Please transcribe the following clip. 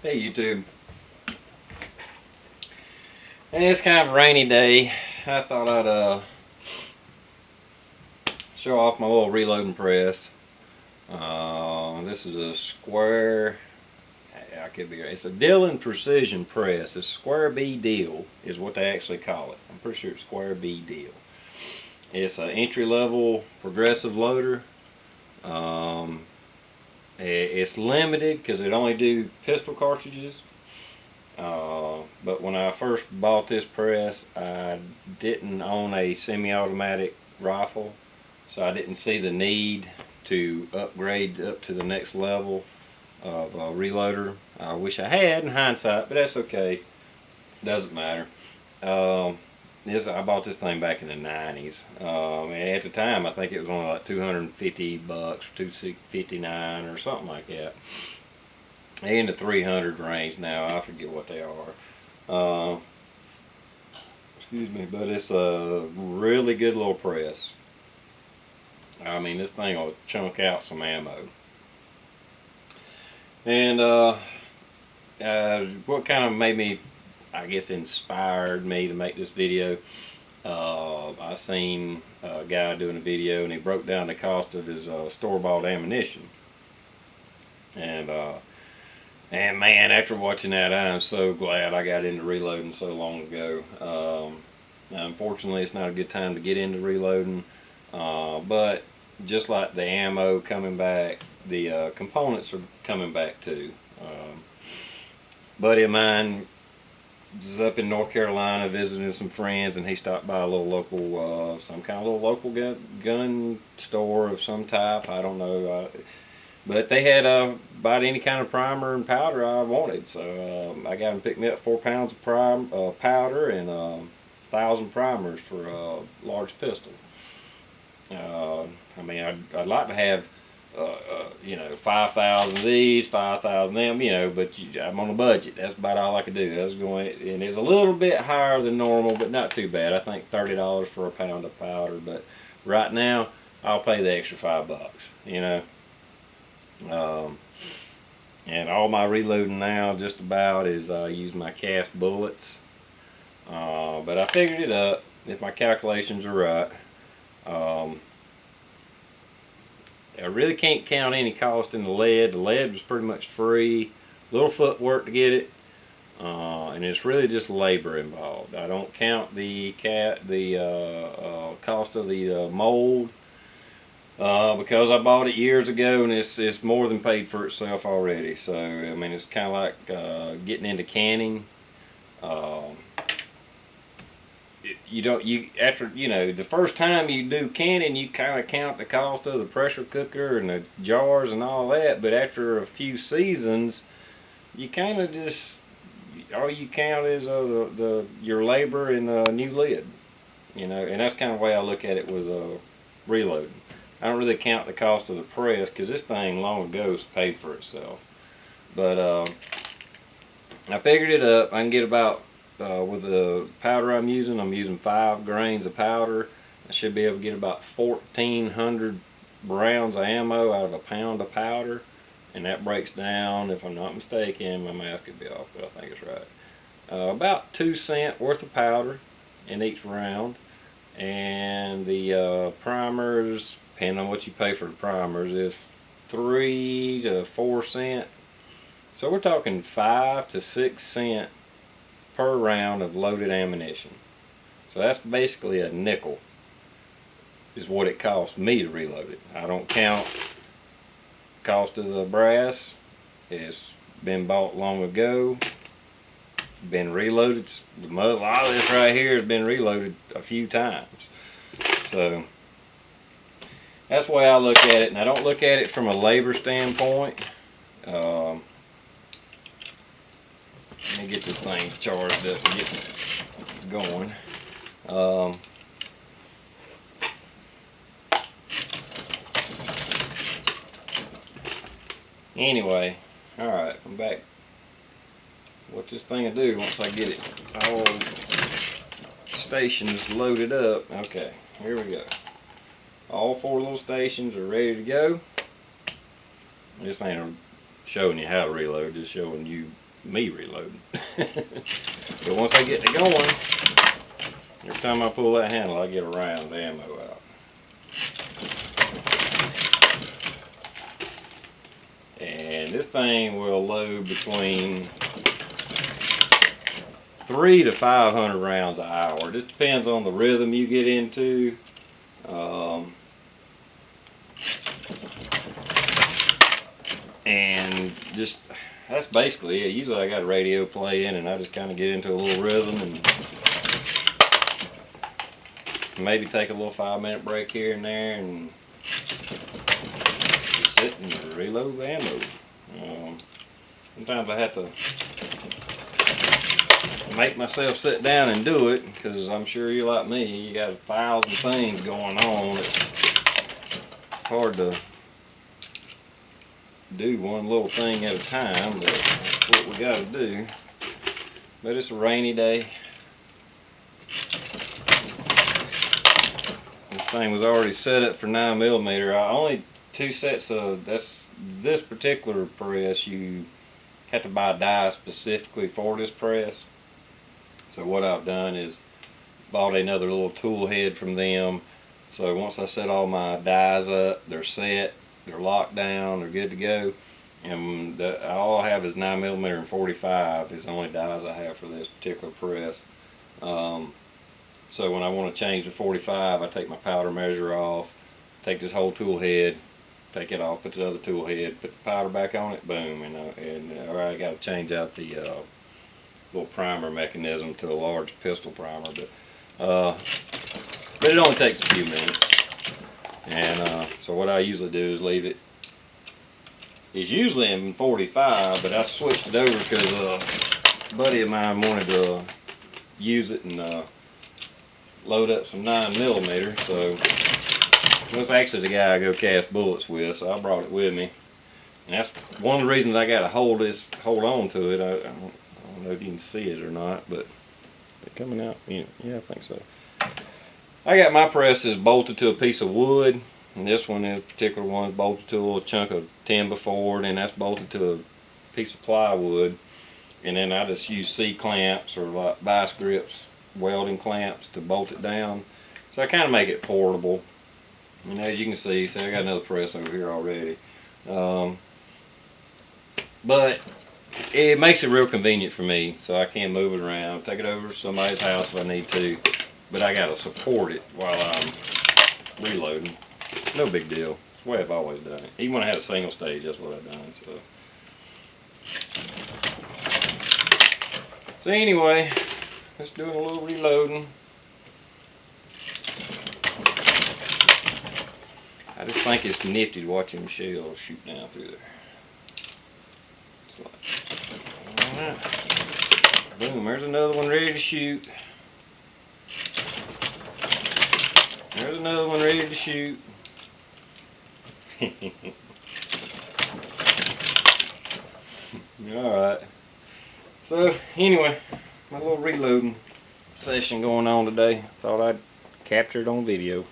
Hey YouTube. And it's kind of a rainy day. I thought I'd show off my little reloading press. This is a square. I could be right. It's a Dillon precision press. It's square B deal is what they actually call it. I'm pretty sure it's square B deal. It's an entry level progressive loader. Um, it's limited because it only do pistol cartridges. But when I first bought this press, I didn't own a semi-automatic rifle, so I didn't see the need to upgrade up to the next level of reloader. I wish I had in hindsight, but that's okay. Doesn't matter. Um, I bought this thing back in the 90s. And at the time, I think it was only like 250 bucks, or 259 or something like that. In the 300 range now. I forget what they are. Excuse me, but it's a really good little press. I mean, this thing will chunk out some ammo. And what kind of made me, I guess, inspired me to make this video, I seen a guy doing a video and he broke down the cost of his store-bought ammunition. And man, after watching that, I am so glad I got into reloading so long ago. Now, unfortunately, it's not a good time to get into reloading, but just like the ammo coming back, the components are coming back too. Buddy of mine was up in North Carolina visiting some friends, and he stopped by a little local, some kind of little local gun store of some type. I don't know. But they had about any kind of primer and powder I wanted, so I got them pick me up 4 pounds of powder and 1,000 primers for a large pistol. I mean, I'd like to have, 5,000 of these, 5,000 of them, but I'm on a budget. That's about all I could do. That's going, and it's a little bit higher than normal, but not too bad. I think $30 for a pound of powder, but right now I'll pay the extra $5. And all my reloading now just about is I use my cast bullets. But I figured it up, if my calculations are right. I really can't count any cost in the lead. The lead was pretty much free. Little footwork to get it. And it's really just labor involved. I don't count the cost of the mold. Because I bought it years ago and it's more than paid for itself already. So I mean, it's kind of like getting into canning. After the first time you do canning, you kind of count the cost of the pressure cooker and the jars and all that. But after a few seasons, you kind of just all you count is your labor and a new lid. And that's kind of the way I look at it with reloading. I don't really count the cost of the press because this thing long ago has paid for itself. But I figured it up. I can get about, with the powder I'm using 5 grains of powder. I should be able to get about 1,400 rounds of ammo out of a pound of powder. And that breaks down, if I'm not mistaken, my math could be off, but I think it's right. About 2 cents worth of powder in each round. And the primers, depending on what you pay for the primers, is 3 to 4 cents. So we're talking 5 to 6 cents per round of loaded ammunition. So that's basically a nickel is what it costs me to reload it. I don't count cost of the brass. It's been bought long ago, been reloaded. A lot of this right here has been reloaded a few times. So that's the way I look at it, and I don't look at it from a labor standpoint. Let me get this thing charged up and get going. Anyway, alright, I'm back. What this thing will do once I get it all stations loaded up. Okay, here we go. All 4 little stations are ready to go. This ain't showing you how to reload, just showing you me reloading. But once I get to going, every time I pull that handle, I get a round of ammo out. And this thing will load between 300 to 500 rounds an hour. Just depends on the rhythm you get into. And just, that's basically it. Usually I got a radio playing and I just kind of get into a little rhythm and maybe take a little 5-minute break here and there and just sit and reload the ammo. Sometimes I have to make myself sit down and do it, because I'm sure you're like me, you got 1,000 things going on. It's hard to do one little thing at a time, but that's what we got to do. But it's a rainy day. This thing was already set up for 9mm. Only 2 sets of, this particular press, you have to buy a die specifically for this press. So what I've done is bought another little tool head from them. So once I set all my dies up, they're set, they're locked down, they're good to go. And all I have is 9mm and 45 is the only dies I have for this particular press. So when I want to change to 45, I take my powder measure off, take this whole tool head, take it off, put the other tool head, put the powder back on it, boom, or I got to change out the little primer mechanism to a large pistol primer, but it only takes a few minutes. And so what I usually do is leave it. It's usually in 45, but I switched it over because a buddy of mine wanted to use it and load up some 9mm. So that's actually the guy I go cast bullets with, so I brought it with me. And that's one of the reasons I got to hold on to it. I don't know if you can see it or not, but it's coming out. Yeah, I think so. I got my presses bolted to a piece of wood, and this one, this particular one, is bolted to a little chunk of 10x4, and that's bolted to a piece of plywood. And then I just use C-clamps or like vice grips, welding clamps to bolt it down. So I kind of make it portable. And as you can see, I got another press over here already. But it makes it real convenient for me, so I can move it around, take it over to somebody's house if I need to, but I gotta support it while I'm reloading. No big deal. It's the way I've always done it. Even when I had a single stage, that's what I've done. So anyway, just doing a little reloading. I just think it's nifty to watch them shells shoot down through there. Alright. Boom, there's another one ready to shoot. There's another one ready to shoot. Alright. So anyway, my little reloading session going on today. Thought I'd capture it on video.